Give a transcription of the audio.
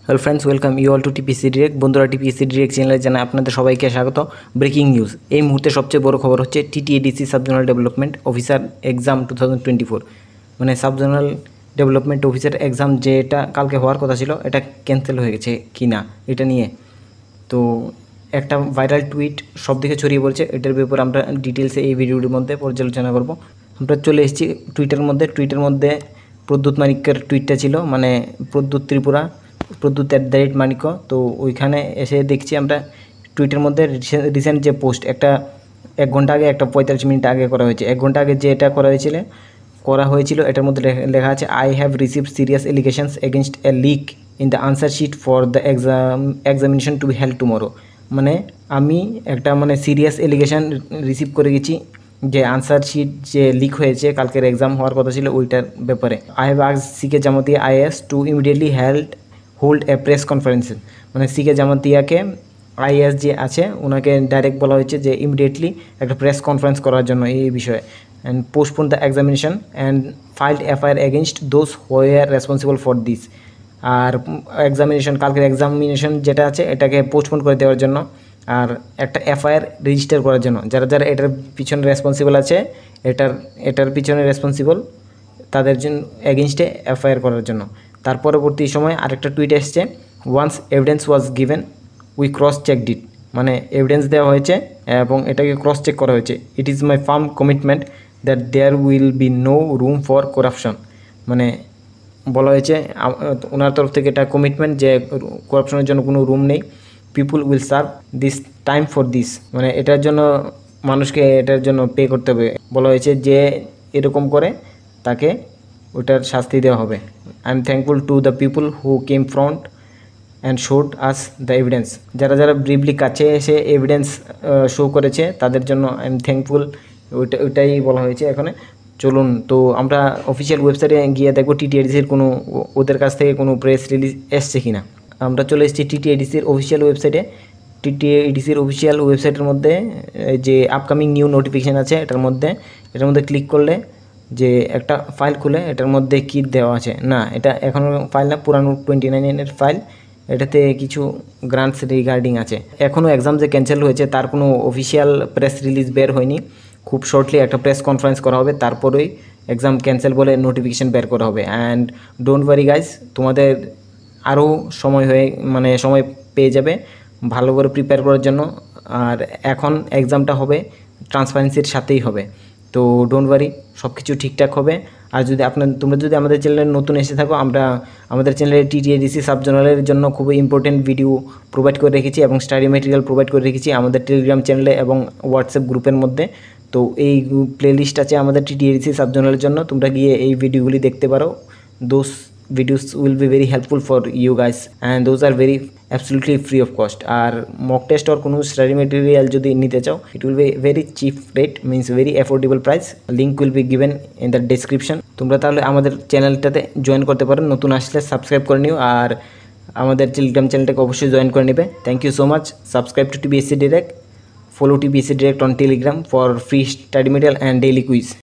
Hello friends, welcome you all to TPC direct. বন্ধুরা, TPC direct চ্যানেলে জানাই আপনাদের সবাইকে স্বাগত। ব্রেকিং নিউজ, এই মুহূর্তে সবচেয়ে বড় খবর হচ্ছে TTADC subzonal development officer exam 2024, মানে সাবজোনাল ডেভেলপমেন্ট অফিসার এক্সাম যেটা কালকে হওয়ার কথা ছিল, এটা ক্যান্সেল হয়ে গেছে কি না এটা নিয়ে তো একটা ভাইরাল টুইট সব দিকে ছড়িয়ে পড়ছে। এটার ব্যাপারে আমরা ডিটেলসে এই ভিডিওটির মধ্যে পর্যালোচনা করব। আমরা চলে এসেছি টুইটের মধ্যে প্রদ্যুৎ মানিক্যের টুইটটা ছিল, মানে প্রদ্যুৎ ত্রিপুরা, প্রদ্যুৎ @মানিক্য। তো ওইখানে এসে দেখছি আমরা টুইটের মধ্যে রিসেন্ট যে পোস্ট, একটা 1 ঘন্টা আগে, একটা 45 মিনিট আগে করা হয়েছে। 1 ঘন্টা আগে যেটা করা হয়েছিল এটার মধ্যে লেখা আছে, I have received serious allegations against a leak in the answer sheet for the examination to be held tomorrow. মানে আমি একটা সিরিয়াস এলিগেশন রিসিভ করে গেছি যে আনসার শিট যে লিক হয়েছে, কালকের এক্সাম হওয়ার কথা ছিল ওইটার ব্যাপারে। I have asked CK Jamatia is to immediately hold a press conference. মানে সিকে জামাতিয়াকে, আইএস যে আছে ওনাকে ডাইরেক্ট বলা হয়েছে যে ইমিডিয়েটলি একটা প্রেস কনফারেন্স করার জন্য এই বিষয়ে, and postpone the examination and filed FIR against those who are responsible for this. আর কালকের এক্সামিনেশন যেটা আছে এটাকে পোস্টপোন করে দেওয়ার জন্য, আর একটা এফআইআর রেজিস্টার করার জন্য, যারা যারা এটার পিছনে রেসপন্সিবল আছে, এটার পিছনে রেসপন্সিবল তাদের জন্য এগেনস্টে এফআইআর করার জন্য। তার পরবর্তী সময় আরেকটা টুইট এসছে, once evidence was given we cross checked it. মানে এভিডেন্স দেওয়া হয়েছে এবং এটাকে ক্রস চেক করা হয়েছে। It is my firm commitment that there will be no room for corruption. মানে বলা হয়েছে ওনার তরফ থেকে এটা কমিটমেন্ট যে করাপশনের জন্য কোনো রুম নেই। পিপুল will serve this time for this, মানে এটার জন্য মানুষকে এটার জন্য পে করতে হবে। বলা হয়েছে যে এরকম করে তাকে ওটার শাস্তি দেওয়া হবে। I am thankful to the people who came front and showed us the evidence. যারা যারা ব্রিফলি কাছে এসে এভিডেন্স শো করেছে তাদের জন্য আই এম থ্যাঙ্কফুল, ওইটাই বলা হয়েছে এখানে। চলুন তো আমরা অফিসিয়াল ওয়েবসাইটে গিয়ে দেখব টিটিএডিসির কোনো ওদের কাছ থেকে কোনো প্রেস রিলিজ এসছে কি না। আমরা চলে এসেছি টিটিএডিসির অফিসিয়াল ওয়েবসাইটে। টিটিএডিসির অফিসিয়াল ওয়েবসাইটের মধ্যে যে আপকামিং নিউ নোটিফিকেশান আছে এটার মধ্যে ক্লিক করলে যে একটা ফাইল খুলে, এটার মধ্যে কী দেওয়া আছে না, এটা এখনও ফাইল না, পুরানো 29 ফাইল। এটাতে কিছু গ্রান্টস রিগার্ডিং আছে। এখনও এক্সাম যে ক্যান্সেল হয়েছে তার কোনো অফিসিয়াল প্রেস রিলিজ বের হয়নি। খুব শর্টলি একটা প্রেস কনফারেন্স করা হবে, তারপরেই এক্সাম ক্যান্সেল বলে নোটিফিকেশান বের করা হবে। অ্যান্ড ডোন্ট ওয়ারি গাইজ, তোমাদের আরও সময় পেয়ে যাবে ভালো করে প্রিপেয়ার করার জন্য। আর এখন এক্সামটা হবে ট্রান্সপারেন্সির সাথেই হবে, তো ডোন্ট ওয়ারি, সব কিছু ঠিকঠাক হবে। আর যদি তোমরা যদি আমাদের চ্যানেলে নতুন এসে থাকো, আমরা আমাদের চ্যানেলে টিটিএডিসি সাবজোনালের জন্য খুবই ইম্পর্টেন্ট ভিডিও প্রোভাইড করে রেখেছি এবং স্টাডি মেটেরিয়াল প্রোভাইড করে রেখেছি আমাদের টেলিগ্রাম চ্যানেলে এবং হোয়াটসঅ্যাপ গ্রুপের মধ্যে। তো এই প্লেলিস্ট আছে আমাদের টিটিএডিসি সাবজোনালের জন্য, তোমরা গিয়ে এই ভিডিওগুলি দেখতে পারো। Those videos will be very helpful for you guys and those are very absolutely free of cost. আর মক টেস্ট আর কোনো স্টাডি মেটেরিয়াল যদি নিতে চাও, it will be very cheap rate, means very affordable price. Link will be given in the description. তোমরা তাহলে আমাদের চ্যানেলটাতে join করতে পারো, নতুন আসলে সাবস্ক্রাইব করে নিও আর আমাদের টেলিগ্রাম চ্যানেলটাকে অবশ্যই জয়েন করে নেবে। Thank you so much. Subscribe to TPSC direct, follow TPSC Direct on Telegram for free study material and daily quiz.